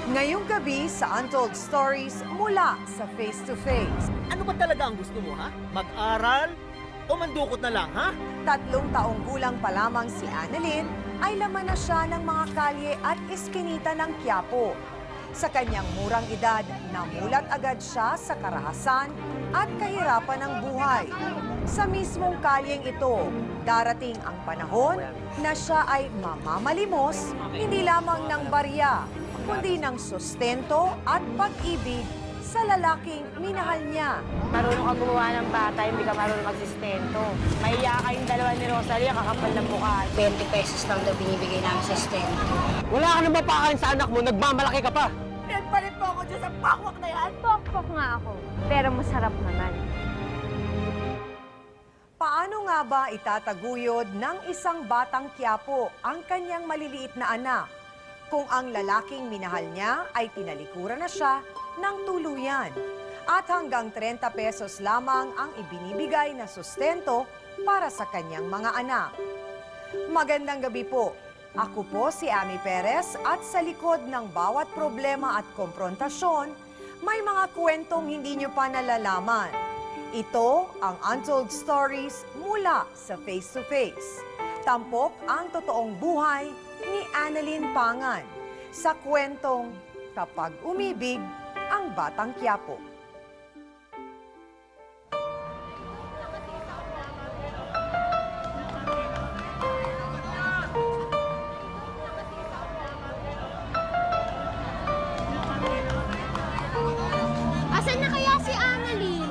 Ngayong gabi sa Untold Stories mula sa Face to Face. Ano ba talaga ang gusto mo, ha? Mag-aral o mandukot na lang, ha? 3 taong gulang pa lamang si Annalyn ay laman na siya ng mga kalye at eskinita ng Quiapo. Sa kanyang murang edad, namulat agad siya sa karahasan at kahirapan ng buhay. Sa mismong kalyeng ito, darating ang panahon na siya ay mamamalimos hindi lamang ng barya, kundi ng sustento at pag-ibig sa lalaking minahal niya. Marunong ka gumawa ng bata, hindi ka marunong magsistento. Mahiya kayong dalawa ni Rosalie, kakapal ng mukha. 20 pesos lang daw binibigay namin sa stento. Wala ka nang mapakain sa anak mo, nagmamalaki ka pa. Pinagpalit mo ako dyan sa pakwak na yan. Pokpok nga ako, pero masarap naman. Paano nga ba itataguyod ng isang batang Quiapo ang kanyang maliliit na anak kung ang lalaking minahal niya ay tinalikuran na siya ng tuluyan at hanggang 30 pesos lamang ang ibinibigay na sustento para sa kanyang mga anak? Magandang gabi po. Ako po si Ami Perez at sa likod ng bawat problema at komprontasyon, may mga kwentong hindi nyo pa nalalaman. Ito ang Untold Stories mula sa Face to Face. Tampok ang totoong buhay ni Annalyn Pangan sa kwentong Kapag Umibig ang Batang Quiapo. Asan na kaya si Annalyn?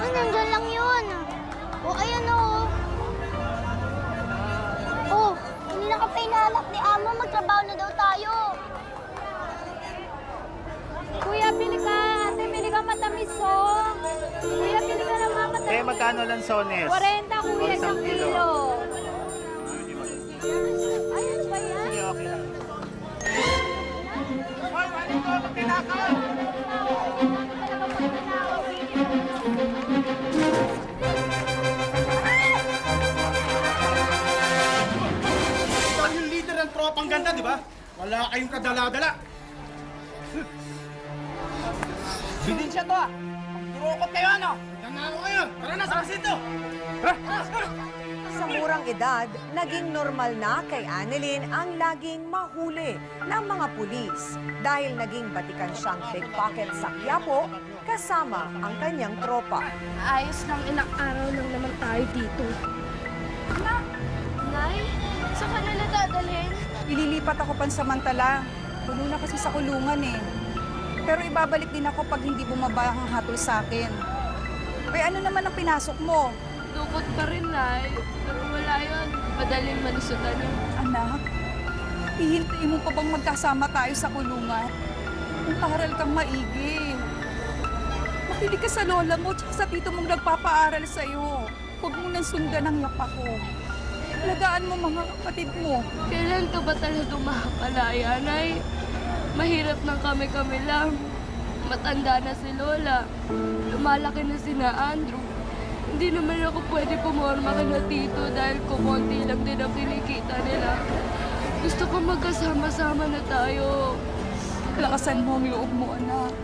Nandyan lang yun. O, ayan o. Oh, hindi na ka pa hinahanap ni Amo. Magtrabaho na daw tayo. Kuya, pili ka. Ate, pili ka matamis o. Kuya, pili ka ng mga matamis. Eh, magkano lang sones? 40 kuya, O, isang 1 kilo. Ay, ano ba yan? Sige, okay lang. Ikaw yung leader ng tropang ganda, di ba? Wala kayong kadala-dala. Bidensya to, ah. Durokot kayo, ano? Nanalo kayo. Tara na, sa pasito. Sa murang edad, naging normal na kay Annalyn ang laging mahuli ng mga pulis dahil naging batikan siyang pickpocket sa Quiapo kasama ang kanyang tropa. Ayos lang, ilang araw lang naman tayo dito. Anak! Nay? Saan ka nila dadalhin? Ililipat ako pansamantala. Puno na kasi sa kulungan eh. Pero ibabalik din ako pag hindi bumaba ang hatol sa akin. Uy, ano naman ang pinasok mo? Dukot pa rin, Nay. Pero wala yun. Madaling malusutan yun. Anak, hihintayin mo pa bang magkasama tayo sa kulungan? Mag-aral kang maigi. Makinig ka sa lola mo at sa tito mong nagpapaaral sa'yo. Huwag mo nang sundan ang yapa ko. Alagaan mo mga kapatid mo. Kailan ka ba talaga makapalaya, Nay? Mahirap nang kami-kami lang. Matanda na si Lola. Lumalaki na si na Andrew. Hindi naman ako pwede pumorma kina Tito dahil kumonti lang din ang kinikita nila. Gusto ko magkasama-sama na tayo. Lakasan mo ang loob mo, anak.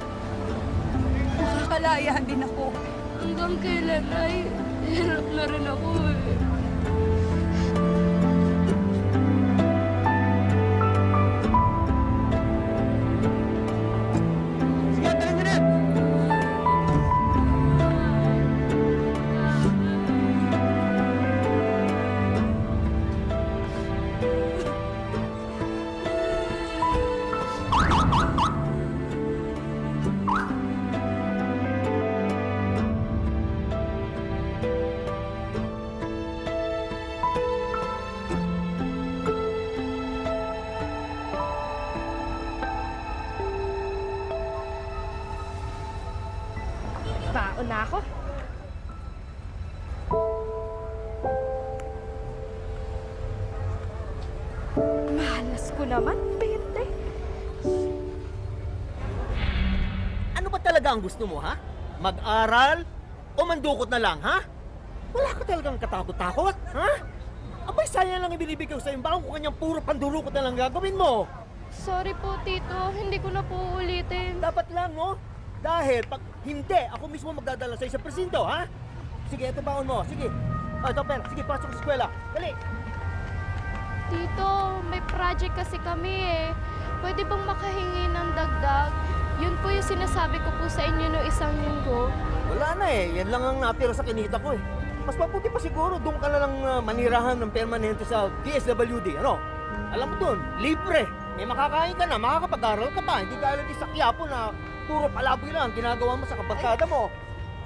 Makakalaya din ako. Hanggang kailan, Nay? Hirap na rin ako eh. Sige, dali nyo rin. Baon na ako. Malas ko naman, pente. Ano ba talaga ang gusto mo, ha? Mag-aral o mandukot na lang, ha? Wala ka talagang katakot-takot, ha? Abay, sayang lang ibinibigay ko sa imbaong kung kanyang puro pandurukot na lang gagawin mo. Sorry po, Tito. Hindi ko na po ulitin. Dapat lang, no? Dahil pag hindi, ako mismo magdadala sa'yo sa presinto, ha? Sige, ito baon mo. Sige. Ito, Per. Sige, pasok sa eskwela. Dali. Tito, may project kasi kami eh. Pwede bang makahingi ng dagdag? Yun po yung sinasabi ko po sa inyo no isang linggo. Wala na eh. Yan lang ang natira sa kinita ko eh. Mas mabuti pa siguro, doon ka na lang manirahan ng permanente sa DSWD. Ano? Alam mo doon, libre. May makakain ka na, makakapag-aral ka pa. Hindi dahil sa Quiapo na puro palaboy lang ang ginagawa mo sa kabarkada mo.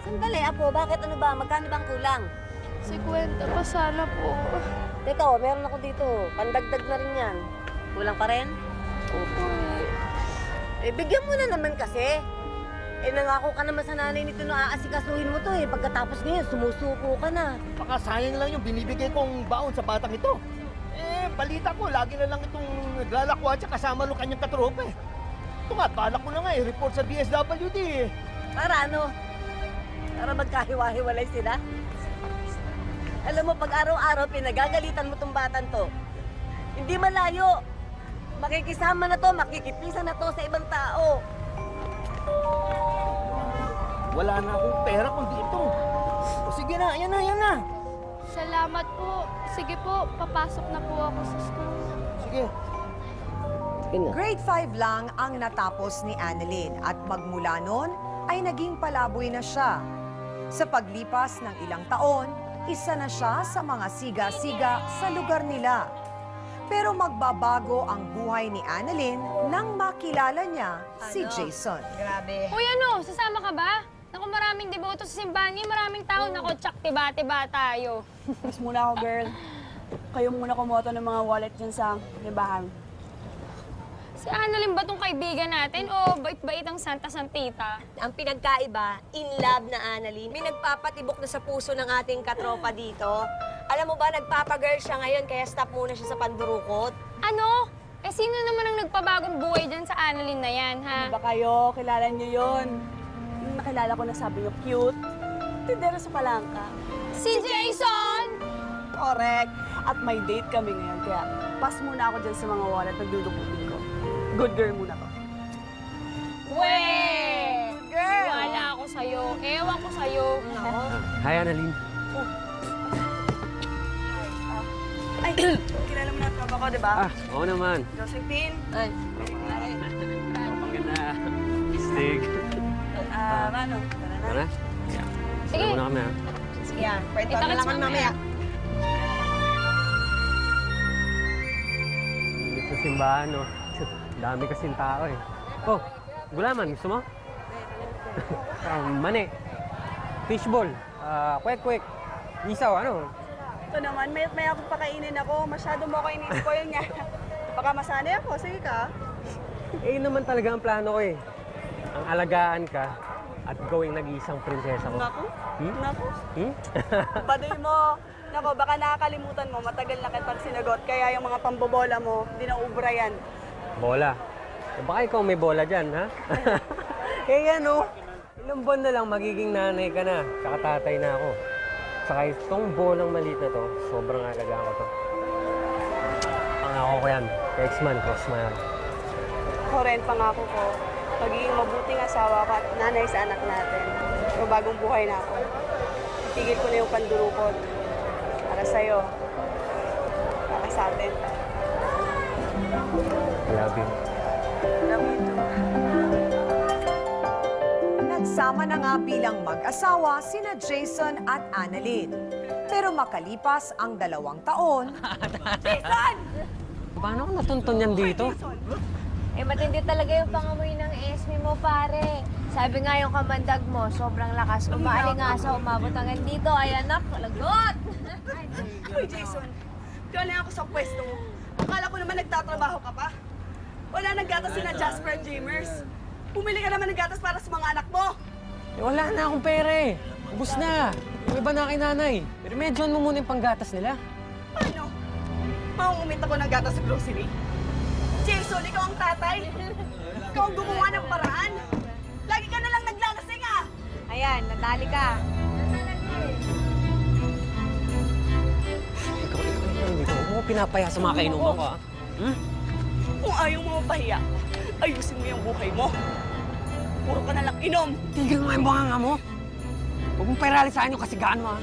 Sandali, Apo. Bakit ano ba? Magkano bang kulang? 50 pa sana po. Teka, meron ako dito. Pandagdag na rin yan. Kulang pa rin? Opo eh. Bigyan mo na naman kasi. Nangako ka naman sa nanay nito na aasikasuhin mo to eh. Pagkatapos ngayon, sumusuko ka na. Baka sayang lang yung binibigay kong baon sa batang ito. Balita ko, lagi na lang itong naglalakwat siya kasama ng kanyang katropa eh. Ito nga, balak ko na nga report sa DSWD eh. Para ano? Para magkahiwa-hiwalay sila? Alam mo, pag araw-araw pinagagalitan mo tong batan to, hindi malayo. Makikisama na to, makikipisa na to sa ibang tao. Wala na akong pera kundi ito. O sige na, yan na, yan na. Salamat po. Sige po, papasok na po ako sa school. Sige. Grade 5 lang ang natapos ni Annalyn at magmula noon ay naging palaboy na siya. Sa paglipas ng ilang taon, isa na siya sa mga siga-siga sa lugar nila. Pero magbabago ang buhay ni Annalyn nang makilala niya si Jason. Grabe. Uy, ano? Sasama ka ba? Naku, maraming deboto sa simbahan ngayon, maraming tao. Naku, tsak, tiba-tiba tayo. Mas muna ako, girl. Kayo muna kumoto ng mga wallet dyan sa libahan. Si Annalyn ba tong kaibigan natin o bait-bait ang Santa-Santita? Ang pinagkaiba, in love na Annalyn. May nagpapatibok na sa puso ng ating katropa dito. Alam mo ba, nagpapagirl siya ngayon, kaya stop muna siya sa pandurukot. Ano? Eh, sino naman ang nagpabagong buhay dyan sa Annalyn na yan, ha? Di ba kayo? Kilala niyo yun. Yung nakilala ko na sabi niyo, cute. Tindera sa palangka. Si Jason! Correct. At may date kami ngayon, kaya pass muna ako dyan sa mga wallet na dudukutin ko. Good girl muna to. Weh! Girl! Wala ako sa'yo. Ewan ko sa'yo. Hi, Annalyn. Ay, kilala mo na tropa ko, di ba? Oo naman. Josephine. Ay. Panganda. Stig. Mano, tara na. Tara. Sige. Muna kami, ha? Sige yan. Pwede Kita na kits lang kami mamaya. mamaya. Dito sa simbahan, no? Dami kasing tao, eh. Oh, gulaman, gusto mo? Mani. Fishball. Kwek-kwek. Isaw, ano? Ito naman, may akong pakainin ako. Masyado mo ako ini-spoil niya. Baka masanay ako. Sige ka. Eh, yun naman talaga ang plano ko, eh. Ang alagaan ka at gawing nag-iisang prinsesa ko. Naku. Hmm? Naku. Hmm? Baduy mo. Naku, baka nakakalimutan mo. Matagal na kitang sinagot. Kaya yung mga pambobola mo, di na ubra yan. Bola. Eh, baka ikaw may bola dyan, ha? Eh, yan, oh. Ilang buwan na lang magiging nanay ka na. Tsaka tatay na ako. Saka itong bolang maliit na to, sobrang alagaan ko to. Pangako ko yan. Ex-man, cross mo yan. Ako rin, pangako ko. Pagiging mabuting asawa ko at nanay sa anak natin. So, bagong buhay na ako. Tigil ko na yung pandurukot. Para sa'yo. Para sa atin. I love you. Love you too. Nagsama na nga bilang mag-asawa sina Jason at Annalyn. Pero makalipas ang 2 taon, Paano ko natuntun yan dito? Matindi talaga yung pangamoy ng esmi mo, pare. Sabi nga yung kamandag mo, sobrang lakas. Umaalingasa, umabot hanggang dito. Ay, anak, lagot! Uy, Jason. Galing ako sa pwesto mo. Akala ko naman nagtatrabaho ka pa. Wala nang gatas sina Jasper and Dreamers. Pumili ka naman ng gatas para sa mga anak mo. Eh, wala na akong pera, eh. Ubus na. Yung iba na kay nanay. Pero medyoan mo muna yung panggatas nila. Paano? Mauumit ako ng gatas sa grocery? Jason, ikaw ang tatay. Ikaw ang gumawa ng paraan. Lagi ka na lang naglalasing, ah! Ayan, nadali ka. Ikaw, dito. Huwag mo pinapaya sa mga kainuman ko, ha? Hmm? Kung ayaw mo mapahiya, ayusin mo yung buhay mo. Puro ka nalang inom. Tigil mo yung bunganga mo. Huwag mong pairalisahan yung kasigaan mo, ha?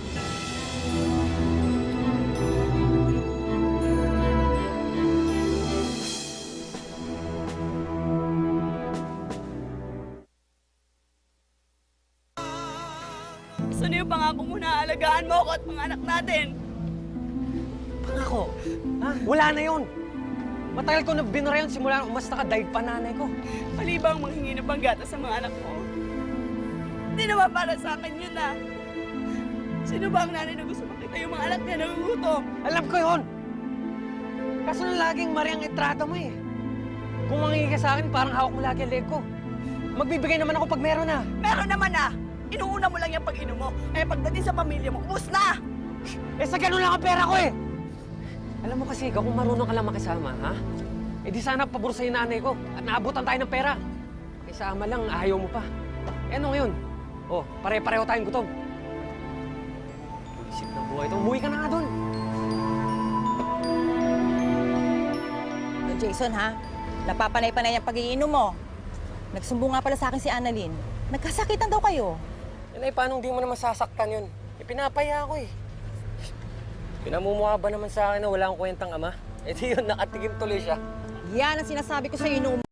Saan yung pangako mo na alagaan mo ako at mga anak natin? Pangako? Ha? Wala na yun. Matagal ko na binura yun simula nung umasta ka dahil pananay ko. Mali ba ang manghingi ng panggata sa mga anak mo? Hindi naman para sa akin yun ah. Sino ba ang nanay na gusto makita yung mga anak niya nangungutom? Alam ko yun. Kaso na laging mari ang itrata mo eh. Kung mangingi ka sa akin, parang hawak mo lagi ang leg ko. Magbibigay naman ako pag meron na. Meron naman ah! Inuuna mo lang yung pag-inom mo. Eh pagdating sa pamilya mo, ubus na! Eh sa ganun lang ang pera ko eh. Alam mo kasi, ikaw kung marunong ka lang makisama, ha? Eh di sana pabor sa nanay ko at naabutan tayo ng pera. Makisama lang, ayaw mo pa. Eh ano ngayon? Oh, pare-pareho tayong gutom. Isip ng buhay ito, umuwi ka na nga dun. Jason, ha? Napapanay-panay ang pag-iinom mo. Nagsumbong nga pala sa akin si Annalyn. Nagkasakitan daw kayo. Yan ay, paano hindi mo naman sasaktan yun? Ipinapaya ako eh. Pinamumukha ba naman sa akin na wala akong kwentang ama? Eh di yun, nakatigim tuloy siya. Yan ang sinasabi ko sa iyo noong